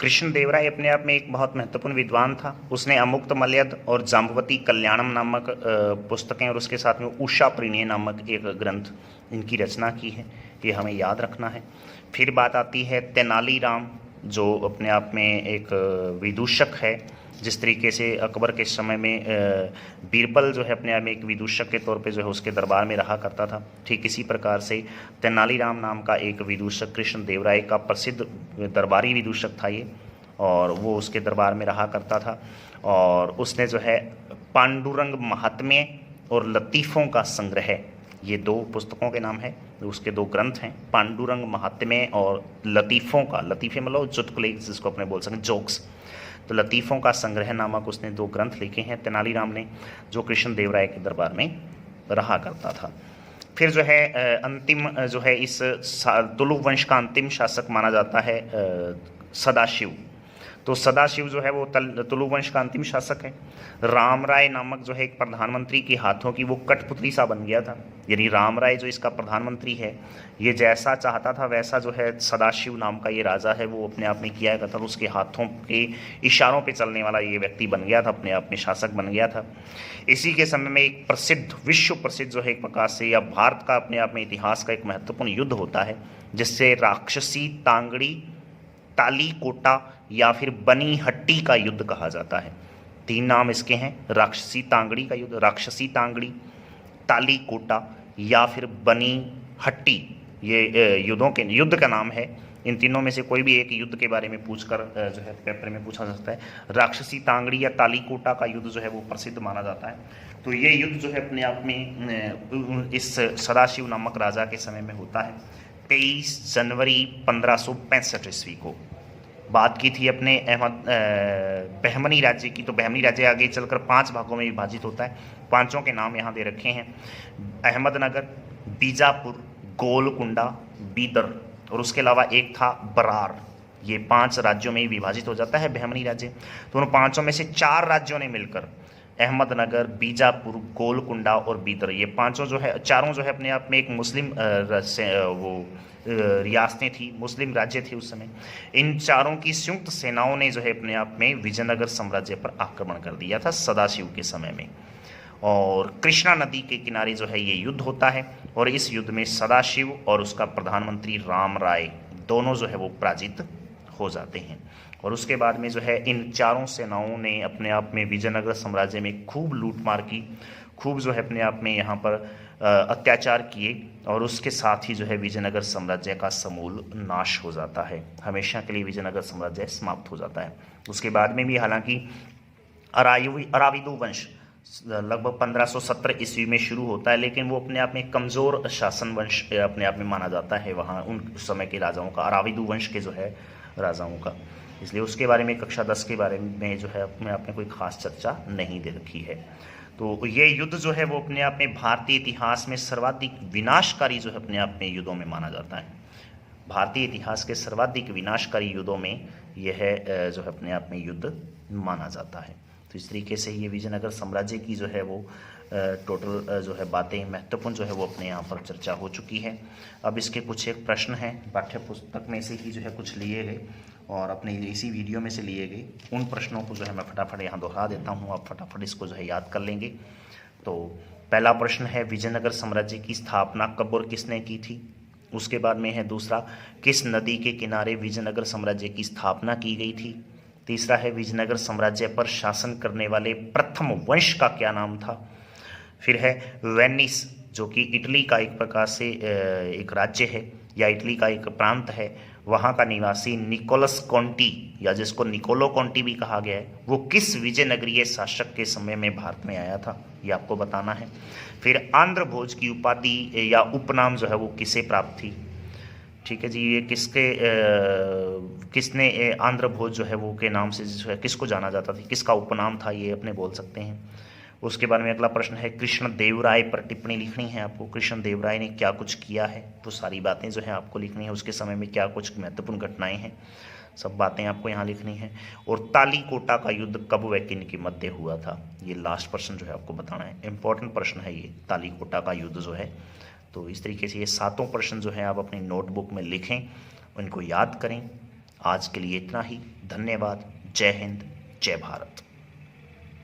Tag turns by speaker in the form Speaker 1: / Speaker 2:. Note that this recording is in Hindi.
Speaker 1: कृष्णदेवराय अपने आप में एक बहुत महत्वपूर्ण विद्वान था। उसने अमुक्तमाल्यद और जाम्बवती कल्याणम नामक पुस्तकें और उसके साथ में उषा परिणय नामक एक ग्रंथ इनकी रचना की है। ये हमें याद रखना है। फिर बात आती है तेनालीराम, जो अपने आप में एक विदूषक है। जिस तरीके से अकबर के समय में बीरबल जो है अपने आप में एक विदूषक के तौर पे जो है उसके दरबार में रहा करता था, ठीक इसी प्रकार से तेनालीराम नाम का एक विदूषक कृष्णदेवराय का प्रसिद्ध दरबारी विदूषक था ये, और वो उसके दरबार में रहा करता था। और उसने जो है पांडुरंग महात्म्य और लतीफ़ों का संग्रह, ये दो पुस्तकों के नाम है, उसके दो ग्रंथ हैं, पांडुरंग महात्म्य और लतीफ़ों का, लतीफ़े मतलब चुटकुले जिसको अपने बोल सकें, जोक्स, तो लतीफ़ों का संग्रह नामक उसने दो ग्रंथ लिखे हैं तेनालीराम ने, जो कृष्णदेवराय के दरबार में रहा करता था। फिर जो है अंतिम जो है इस तुलु वंश का अंतिम शासक माना जाता है सदाशिव। तो सदाशिव जो है वो तुलु वंश का अंतिम शासक है। राम राय नामक जो है एक प्रधानमंत्री के हाथों की वो कठपुतली सा बन गया था। यानी राम राय जो इसका प्रधानमंत्री है, ये जैसा चाहता था वैसा जो है सदाशिव नाम का ये राजा है वो अपने आप में किया करता था। उसके हाथों के इशारों पे चलने वाला ये व्यक्ति बन गया था, अपने आप में शासक बन गया था। इसी के समय में एक प्रसिद्ध, विश्व प्रसिद्ध जो है एक प्रकार से या भारत का अपने आप में इतिहास का एक महत्वपूर्ण युद्ध होता है, जिससे राक्षसी तांगड़ी, ताली कोटा या फिर बनी हट्टी का युद्ध कहा जाता है। तीन नाम इसके हैं, राक्षसी तांगड़ी का युद्ध, राक्षसी तांगड़ी, ताली कोटा या फिर बनी हट्टी, ये युद्ध का नाम है। इन तीनों में से कोई भी एक युद्ध के बारे में पूछकर जो है पेपर में पूछा जा सकता है। राक्षसी तांगड़ी या ताली कोटा का युद्ध जो है वो प्रसिद्ध माना जाता है। तो ये युद्ध जो है अपने आप में इस सदाशिव नामक राजा के समय में होता है। 23 जनवरी 1565 ईस्वी को बात की थी अपने बहमनी राज्य की। तो बहमनी राज्य आगे चलकर 5 भागों में विभाजित होता है। पांचों के नाम यहाँ दे रखे हैं, अहमदनगर, बीजापुर, गोलकुंडा, बीदर, और उसके अलावा एक था बरार। ये 5 राज्यों में विभाजित हो जाता है बहमनी राज्य। तो उन 5 में से 4 राज्यों ने मिलकर अहमदनगर, बीजापुर, गोलकुंडा और बीदर, ये पांचों जो है, चारों जो है अपने आप में एक मुस्लिम रियासतें थी, मुस्लिम राज्य थे उस समय। इन चारों की संयुक्त सेनाओं ने जो है अपने आप में विजयनगर साम्राज्य पर आक्रमण कर दिया था सदाशिव के समय में। और कृष्णा नदी के किनारे जो है ये युद्ध होता है, और इस युद्ध में सदाशिव और उसका प्रधानमंत्री राम राय दोनों जो है वो पराजित हो जाते हैं। और उसके बाद में जो है इन चारों सेनाओं ने अपने आप में विजयनगर साम्राज्य में खूब लूटमार की, खूब जो है अपने आप में यहाँ पर अत्याचार किए, और उसके साथ ही जो है विजयनगर साम्राज्य का समूल नाश हो जाता है। हमेशा के लिए विजयनगर साम्राज्य समाप्त हो जाता है। उसके बाद में भी हालांकि अराविदु वंश लगभग 1570 ईस्वी में शुरू होता है, लेकिन वो अपने आप में कमज़ोर शासन वंश अपने आप में माना जाता है वहाँ उन समय के राजाओं का, अराविदु वंश के जो है राजाओं का। इसलिए उसके बारे में कक्षा 10 के बारे में जो है अपने आप में कोई खास चर्चा नहीं दे रखी है। तो ये युद्ध जो है वो अपने आप में भारतीय इतिहास में सर्वाधिक विनाशकारी जो है अपने आप में युद्धों में माना जाता है। भारतीय इतिहास के सर्वाधिक विनाशकारी युद्धों में यह जो है अपने आप में युद्ध माना जाता है। तो इस तरीके से ये विजयनगर साम्राज्य की जो है वो टोटल जो है बातें महत्वपूर्ण जो है वो अपने यहाँ पर चर्चा हो चुकी है। अब इसके कुछ एक प्रश्न हैं, पाठ्य पुस्तक में से ही जो है कुछ लिए गए और अपने इसी वीडियो में से लिए गए। उन प्रश्नों को जो है मैं फटाफट यहाँ दोहरा देता हूँ, आप फटाफट इसको जो है याद कर लेंगे। तो पहला प्रश्न है, विजयनगर साम्राज्य की स्थापना कब और किसने की थी? उसके बाद में है दूसरा, किस नदी के किनारे विजयनगर साम्राज्य की स्थापना की गई थी? तीसरा है, विजयनगर साम्राज्य पर शासन करने वाले प्रथम वंश का क्या नाम था? फिर है वेनिस, जो कि इटली का एक प्रकार से एक राज्य है या इटली का एक प्रांत है, वहाँ का निवासी निकोलस कॉन्टी या जिसको निकोलो कॉन्टी भी कहा गया है, वो किस विजयनगरीय शासक के समय में भारत में आया था, ये आपको बताना है। फिर आंध्र भोज की उपाधि या उपनाम जो है वो किसे प्राप्त थी? ठीक है जी, ये किसने आंध्र भोज जो है वो के नाम से जो है किसको जाना जाता था, किसका उपनाम था, ये अपने बोल सकते हैं। उसके बाद में अगला प्रश्न है, कृष्णदेवराय पर टिप्पणी लिखनी है आपको। कृष्णदेवराय ने क्या कुछ किया है, वो सारी बातें जो है आपको लिखनी है। उसके समय में क्या कुछ महत्वपूर्ण घटनाएं हैं, सब बातें आपको यहाँ लिखनी है। और तालीकोटा का युद्ध कब व किन की मध्य हुआ था, ये लास्ट प्रश्न जो है आपको बताना है। इंपॉर्टेंट प्रश्न है ये, तालीकोटा का युद्ध जो है। तो इस तरीके से ये 7 प्रश्न जो है आप अपनी नोटबुक में लिखें, उनको याद करें। आज के लिए इतना ही। धन्यवाद। जय हिंद, जय भारत।